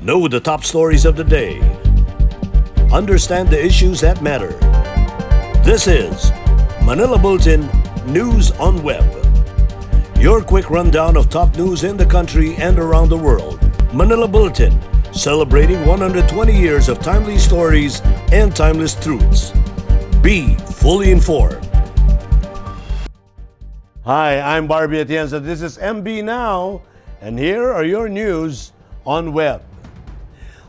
Know the top stories of the day. Understand the issues that matter. This is Manila Bulletin News on Web. Your quick rundown of top news in the country and around the world. Manila Bulletin, celebrating 120 years of timely stories and timeless truths. Be fully informed. Hi, I'm Barbie Atienza. This is MB Now, and here are your news on web.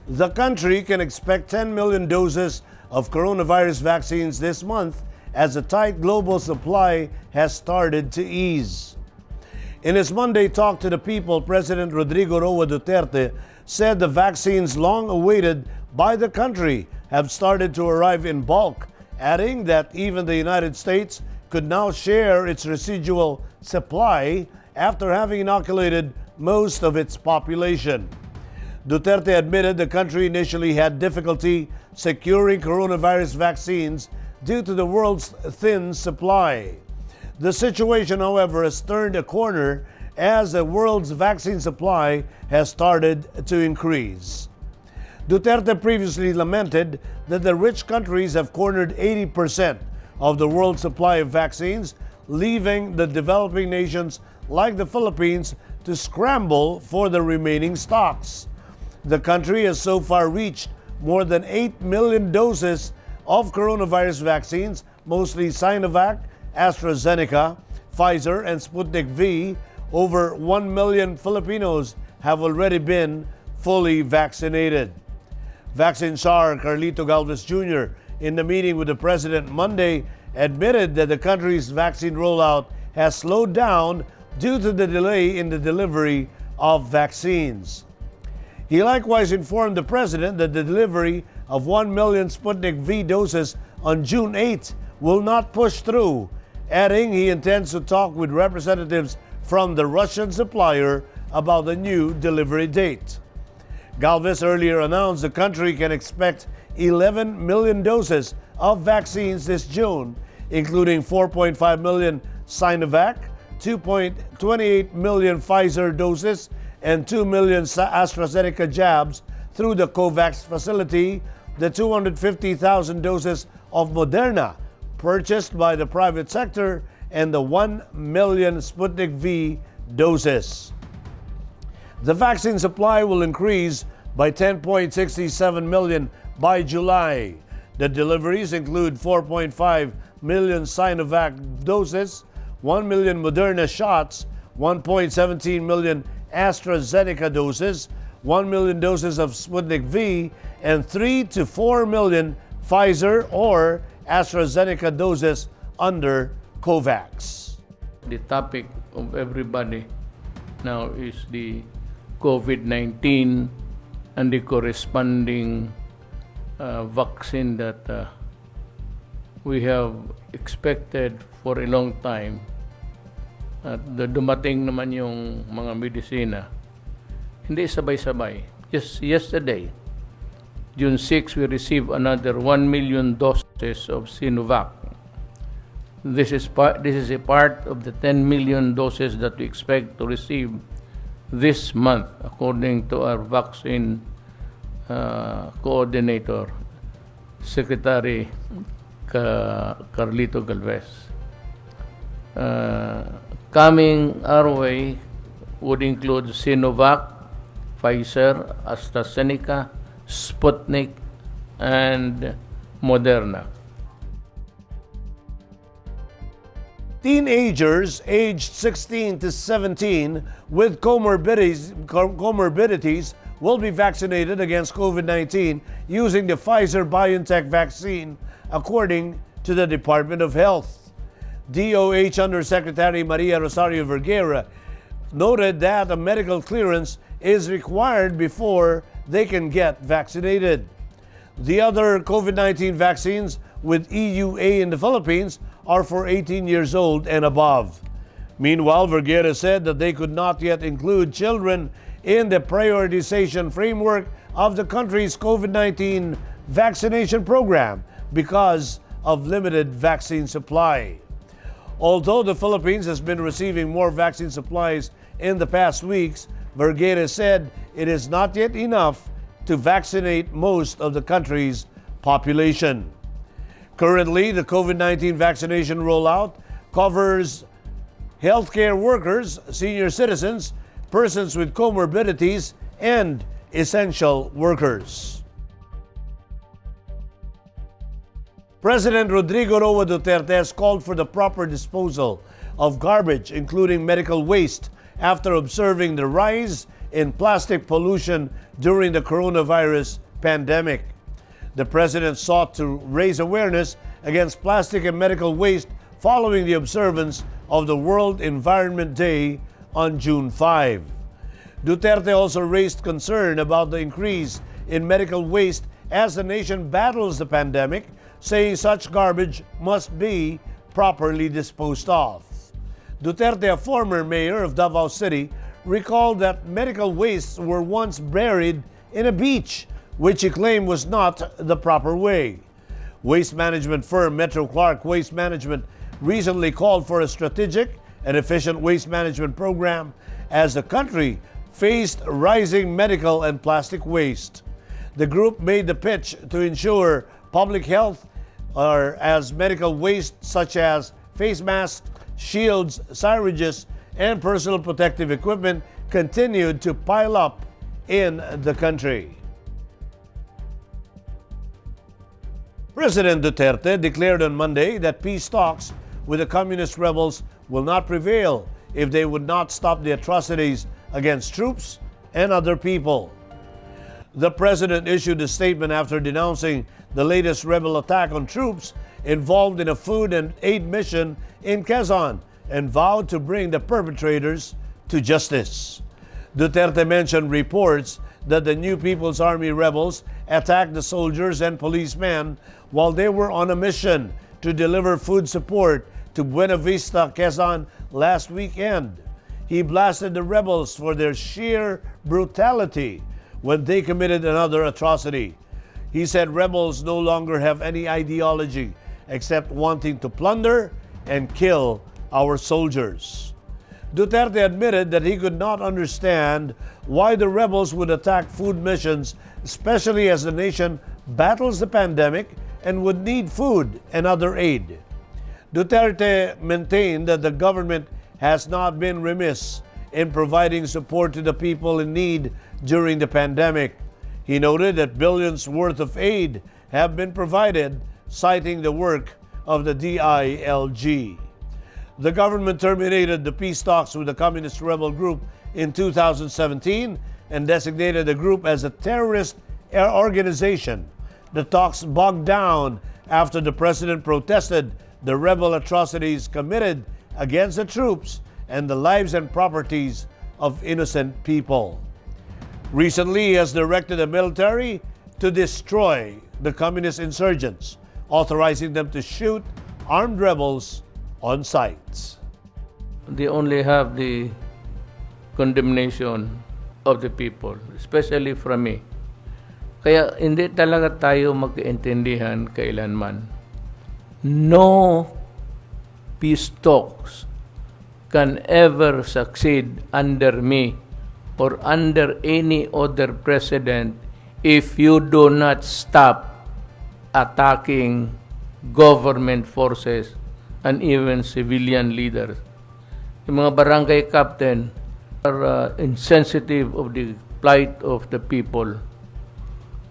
The country can expect 10 million doses of coronavirus vaccines this month as a tight global supply has started to ease. In his Monday talk to the people, President Rodrigo Roa Duterte said the vaccines long awaited by the country have started to arrive in bulk, adding that even the United States could now share its residual supply after having inoculated most of its population. Duterte admitted the country initially had difficulty securing coronavirus vaccines due to the world's thin supply. The situation, however, has turned a corner as the world's vaccine supply has started to increase. Duterte previously lamented that the rich countries have cornered 80% of the world's supply of vaccines, leaving the developing nations like the Philippines to scramble for the remaining stocks. The country has so far reached more than 8 million doses of coronavirus vaccines, mostly Sinovac, AstraZeneca, Pfizer, and Sputnik V. Over 1 million Filipinos have already been fully vaccinated. Vaccine czar Carlito Galvez Jr., in the meeting with the president Monday, admitted that the country's vaccine rollout has slowed down due to the delay in the delivery of vaccines. He likewise informed the president that the delivery of 1 million Sputnik V doses on June 8 will not push through, adding he intends to talk with representatives from the Russian supplier about the new delivery date. Galvez earlier announced the country can expect 11 million doses of vaccines this June, including 4.5 million Sinovac, 2.28 million Pfizer doses, and 2 million AstraZeneca jabs through the COVAX facility, the 250,000 doses of Moderna purchased by the private sector, and the 1 million Sputnik V doses. The vaccine supply will increase by 10.67 million by July. The deliveries include 4.5 million Sinovac doses, 1 million Moderna shots, 1.17 million AstraZeneca doses, 1 million doses of Sputnik V, and 3 to 4 million Pfizer or AstraZeneca doses under COVAX. The topic of everybody now is the COVID-19 and the corresponding vaccine that we have expected for a long time. At dumating naman yung mga medisina. Hindi sabay-sabay. Just yesterday, June 6, we received another 1 million doses of Sinovac. This is a part of the 10 million doses that we expect to receive this month, according to our vaccine coordinator, Secretary Carlito Galvez. Coming our way would include Sinovac, Pfizer, AstraZeneca, Sputnik, and Moderna. Teenagers aged 16 to 17 with comorbidities will be vaccinated against COVID-19 using the Pfizer-BioNTech vaccine, according to the Department of Health. DOH Undersecretary Maria Rosario Vergara noted that a medical clearance is required before they can get vaccinated. The other COVID-19 vaccines with EUA in the Philippines are for 18 years old and above. Meanwhile, Vergara said that they could not yet include children in the prioritization framework of the country's COVID-19 vaccination program because of limited vaccine supply. Although the Philippines has been receiving more vaccine supplies in the past weeks, Vergara said it is not yet enough to vaccinate most of the country's population. Currently, the COVID-19 vaccination rollout covers healthcare workers, senior citizens, persons with comorbidities, and essential workers. President Rodrigo Roa Duterte has called for the proper disposal of garbage, including medical waste, after observing the rise in plastic pollution during the coronavirus pandemic. The president sought to raise awareness against plastic and medical waste following the observance of the World Environment Day on June 5. Duterte also raised concern about the increase in medical waste as the nation battles the pandemic, saying such garbage must be properly disposed of. Duterte, a former mayor of Davao City, recalled that medical wastes were once buried in a beach, which he claimed was not the proper way. Waste management firm Metro Clark Waste Management recently called for a strategic and efficient waste management program as the country faced rising medical and plastic waste. The group made the pitch to ensure public health as medical waste such as face masks, shields, syringes, and personal protective equipment continued to pile up in the country. President Duterte declared on Monday that peace talks with the communist rebels will not prevail if they would not stop the atrocities against troops and other people. The president issued a statement after denouncing the latest rebel attack on troops involved in a food and aid mission in Quezon and vowed to bring the perpetrators to justice. Duterte mentioned reports that the New People's Army rebels attacked the soldiers and policemen while they were on a mission to deliver food support to Buena Vista, Quezon last weekend. He blasted the rebels for their sheer brutality when they committed another atrocity. He said rebels no longer have any ideology except wanting to plunder and kill our soldiers. Duterte admitted that he could not understand why the rebels would attack food missions, especially as the nation battles the pandemic and would need food and other aid. Duterte maintained that the government has not been remiss in providing support to the people in need during the pandemic. He noted that billions worth of aid have been provided, citing the work of the DILG. The government terminated the peace talks with the communist rebel group in 2017 and designated the group as a terrorist organization. The talks bogged down after the president protested the rebel atrocities committed against the troops and the lives and properties of innocent people. Recently, he has directed the military to destroy the communist insurgents, authorizing them to shoot armed rebels on sight. They only have the condemnation of the people, especially from me. Kaya hindi talaga tayo magkaintindihan kailanman. No peace talks can ever succeed under me or under any other president if you do not stop attacking government forces and even civilian leaders. Yung mga barangay captain are insensitive of the plight of the people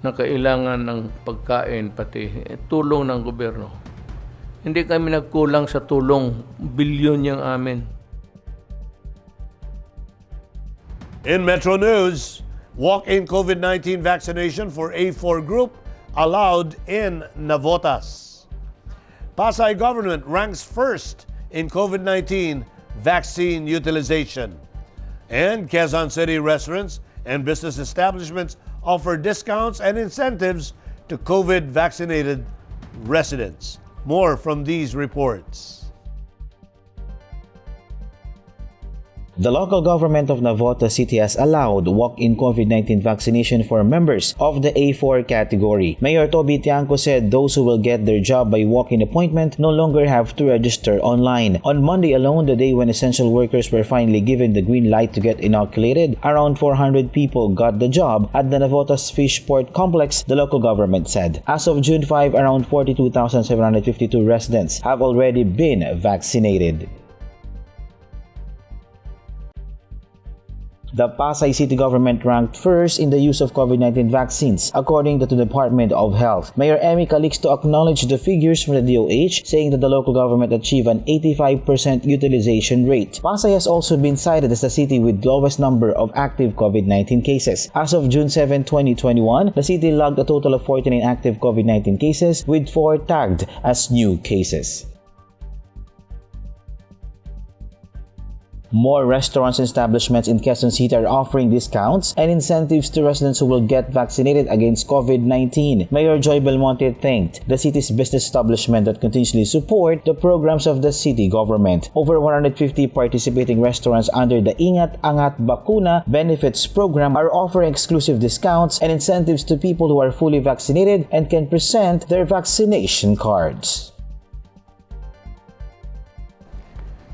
na kailangan ng pagkain pati tulong ng gobyerno. Hindi kami nagkulang sa tulong, bilyon yung amin. In Metro News, walk-in COVID-19 vaccination for A4 group allowed in Navotas. Pasay government ranks first in COVID-19 vaccine utilization. And Quezon City restaurants and business establishments offer discounts and incentives to COVID-vaccinated residents. More from these reports. The local government of Navotas City has allowed walk-in COVID-19 vaccination for members of the A4 category. Mayor Toby Tiangco said those who will get their job by walk-in appointment no longer have to register online. On Monday alone, the day when essential workers were finally given the green light to get inoculated, around 400 people got the job at the Navotas Fishport Complex, the local government said. As of June 5, around 42,752 residents have already been vaccinated. The Pasay City government ranked first in the use of COVID-19 vaccines, according to the Department of Health. Mayor Emmy Calixto acknowledged the figures from the DOH, saying that the local government achieved an 85% utilization rate. Pasay has also been cited as the city with lowest number of active COVID-19 cases. As of June 7, 2021, the city logged a total of 49 active COVID-19 cases, with 4 tagged as new cases. More restaurants and establishments in Quezon City are offering discounts and incentives to residents who will get vaccinated against COVID-19. Mayor Joy Belmonte thanked the city's business establishment that continuously support the programs of the city government. Over 150 participating restaurants under the Ingat Angat Bakuna benefits program are offering exclusive discounts and incentives to people who are fully vaccinated and can present their vaccination cards.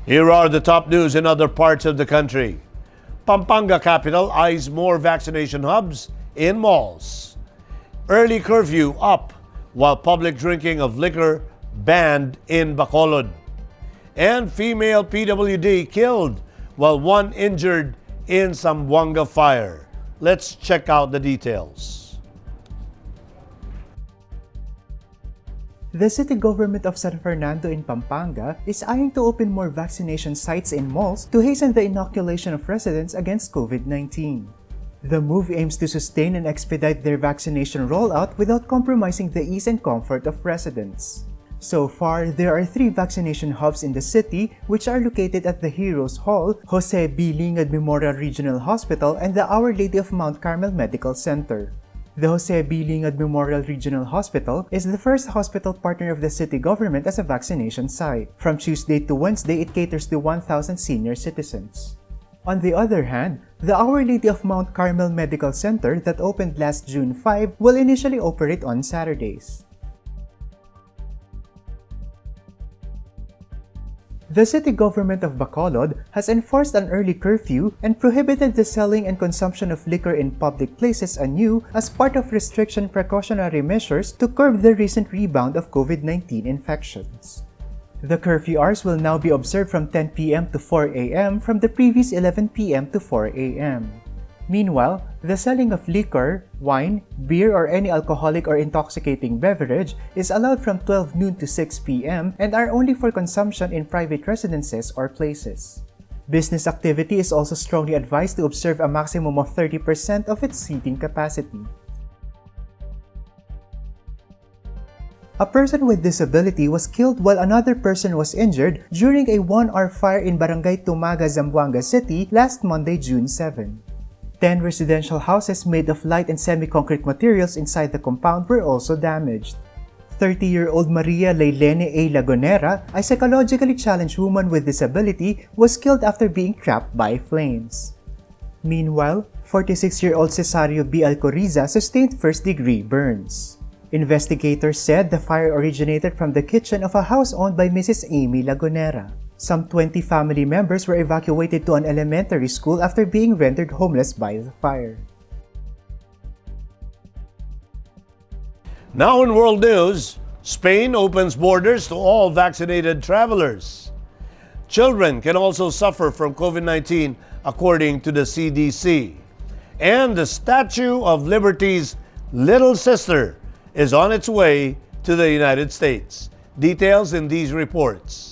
Here are the top news in other parts of the country. Pampanga capital eyes more vaccination hubs in malls. Early curfew up while public drinking of liquor banned in Bacolod. And female PWD killed while one injured in Zamboanga fire. Let's check out the details. The city government of San Fernando in Pampanga is eyeing to open more vaccination sites in malls to hasten the inoculation of residents against COVID-19. The move aims to sustain and expedite their vaccination rollout without compromising the ease and comfort of residents. So far, there are 3 vaccination hubs in the city which are located at the Heroes Hall, Jose B. Lingad Memorial Regional Hospital, and the Our Lady of Mount Carmel Medical Center. The Jose B. Lingad Memorial Regional Hospital is the first hospital partner of the city government as a vaccination site. From Tuesday to Wednesday, it caters to 1,000 senior citizens. On the other hand, the Our Lady of Mount Carmel Medical Center that opened last June 5 will initially operate on Saturdays. The city government of Bacolod has enforced an early curfew and prohibited the selling and consumption of liquor in public places anew as part of restriction precautionary measures to curb the recent rebound of COVID-19 infections. The curfew hours will now be observed from 10 p.m. to 4 a.m. from the previous 11 p.m. to 4 a.m. Meanwhile, the selling of liquor, wine, beer, or any alcoholic or intoxicating beverage is allowed from 12 noon to 6 p.m. and are only for consumption in private residences or places. Business activity is also strongly advised to observe a maximum of 30% of its seating capacity. A person with disability was killed while another person was injured during a 1-hour fire in Barangay Tumaga, Zamboanga City last Monday, June 7. 10 residential houses made of light and semi-concrete materials inside the compound were also damaged. 30-year-old Maria Leilene A. Lagonera, a psychologically challenged woman with disability, was killed after being trapped by flames. Meanwhile, 46-year-old Cesario B. Alcoriza sustained first-degree burns. Investigators said the fire originated from the kitchen of a house owned by Mrs. Amy Lagonera. Some 20 family members were evacuated to an elementary school after being rendered homeless by the fire. Now in world news, Spain opens borders to all vaccinated travelers. Children can also suffer from COVID-19 according to the CDC. And the Statue of Liberty's little sister is on its way to the United States. Details in these reports.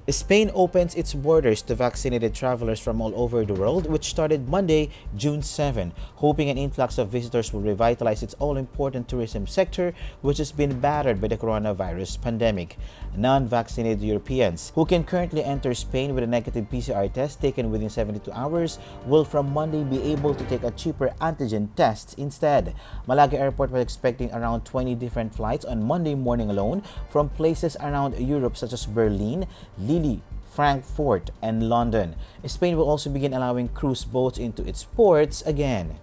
Spain opens its borders to vaccinated travelers from all over the world, which started Monday, June 7, hoping an influx of visitors will revitalize its all-important tourism sector, which has been battered by the coronavirus pandemic. Non-vaccinated Europeans who can currently enter Spain with a negative PCR test taken within 72 hours will from Monday be able to take a cheaper antigen test instead. Malaga Airport was expecting around 20 different flights on Monday morning alone from places around Europe such as Berlin, Lille, Frankfurt, and London. Spain will also begin allowing cruise boats into its ports again.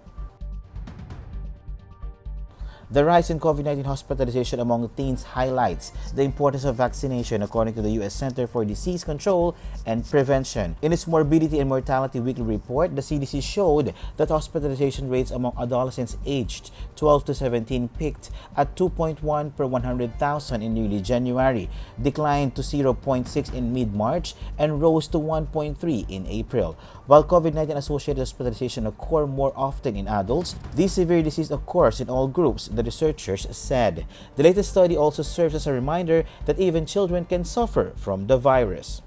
The rise in COVID-19 hospitalization among teens highlights the importance of vaccination, according to the U.S. Center for Disease Control and Prevention. In its Morbidity and Mortality Weekly Report, the CDC showed that hospitalization rates among adolescents aged 12 to 17 peaked at 2.1 per 100,000 in early January, declined to 0.6 in mid-March, and rose to 1.3 in April. While COVID-19 associated hospitalization occur more often in adults, this severe disease occurs in all groups, the researchers said. The latest study also serves as a reminder that even children can suffer from the virus.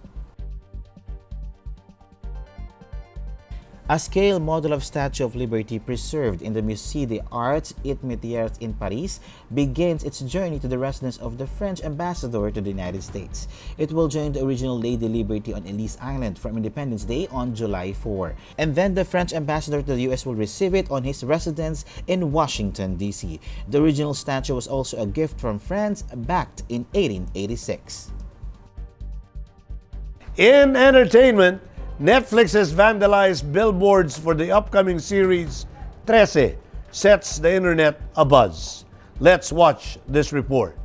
A scale model of Statue of Liberty preserved in the Musée des Arts et Métiers in Paris begins its journey to the residence of the French ambassador to the United States. It will join the original Lady Liberty on Ellis Island from Independence Day on July 4. And then the French ambassador to the US will receive it on his residence in Washington, D.C. The original statue was also a gift from France backed in 1886. In entertainment, Netflix has vandalized billboards for the upcoming series Trese, sets the internet abuzz. Let's watch this report.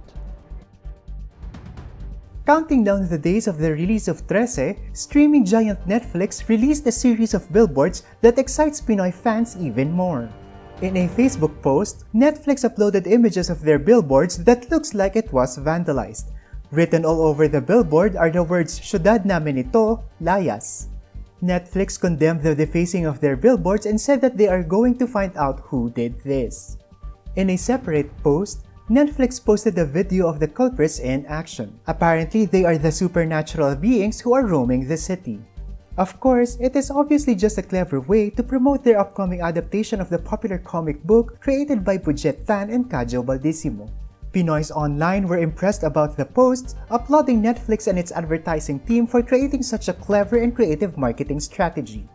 Counting down the days of the release of Trese, streaming giant Netflix released a series of billboards that excites Pinoy fans even more. In a Facebook post, Netflix uploaded images of their billboards that looks like it was vandalized. Written all over the billboard are the words "Syudad namin ito, layas." Netflix condemned the defacing of their billboards and said that they are going to find out who did this. In a separate post, Netflix posted a video of the culprits in action. Apparently, they are the supernatural beings who are roaming the city. Of course, it is obviously just a clever way to promote their upcoming adaptation of the popular comic book created by Budget Tan and Cajo Baldissimo. Pinoys online were impressed about the posts, applauding Netflix and its advertising team for creating such a clever and creative marketing strategy.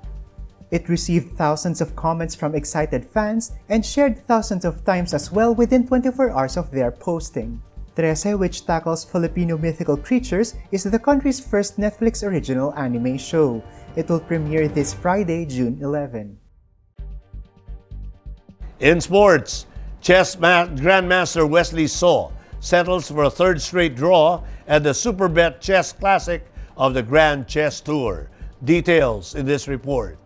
It received thousands of comments from excited fans and shared thousands of times as well within 24 hours of their posting. Trese, which tackles Filipino mythical creatures, is the country's first Netflix original anime show. It will premiere this Friday, June 11. In sports, Grandmaster Wesley So settles for a third straight draw at the Superbet Chess Classic of the Grand Chess Tour. Details in this report.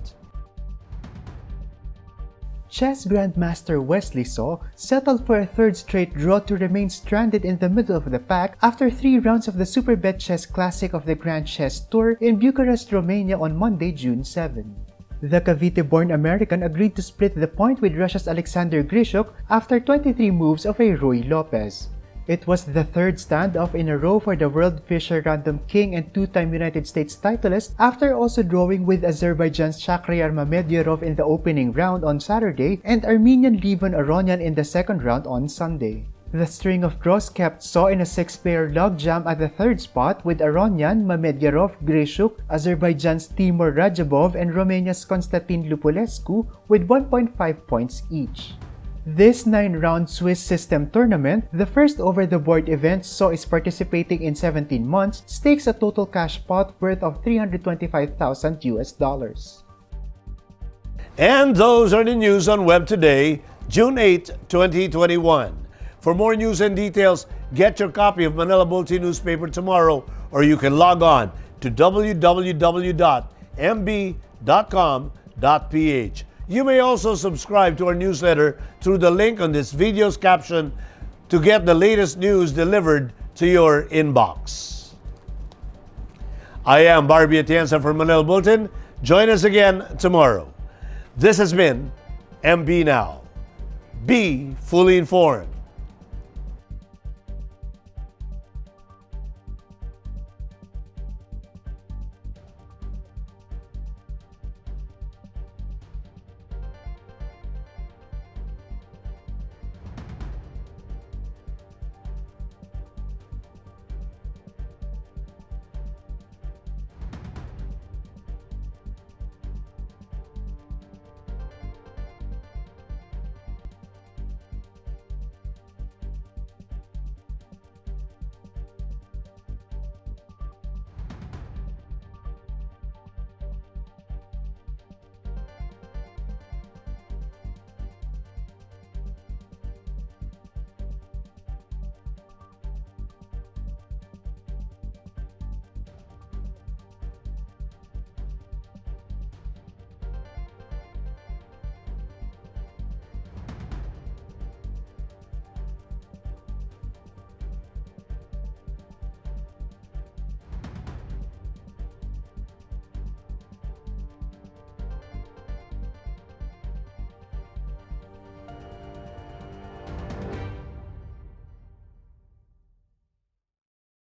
Chess Grandmaster Wesley So settled for a third straight draw to remain stranded in the middle of the pack after 3 rounds of the Superbet Chess Classic of the Grand Chess Tour in Bucharest, Romania on Monday, June 7. The Cavite-born American agreed to split the point with Russia's Alexander Grishuk after 23 moves of a Ruy Lopez. It was the third standoff in a row for the World Fischer Random King and 2-time United States titleist after also drawing with Azerbaijan's Shakhriyar Mamedyarov in the opening round on Saturday and Armenian Levon Aronian in the second round on Sunday. The string of draws kept So in a 6-player logjam at the third spot with Aronian, Mamedyarov, Grishuk, Azerbaijan's Timur Rajabov, and Romania's Constantin Lupulescu with 1.5 points each. This 9-round Swiss system tournament, the first over-the-board event So is participating in 17 months, stakes a total cash pot worth of $325,000 US. And those are the news on Web today, June 8, 2021. For more news and details, get your copy of Manila Bulletin newspaper tomorrow, or you can log on to www.mb.com.ph. You may also subscribe to our newsletter through the link on this video's caption to get the latest news delivered to your inbox. I am Barbie Atienza for Manila Bulletin. Join us again tomorrow. This has been MB Now. Be fully informed.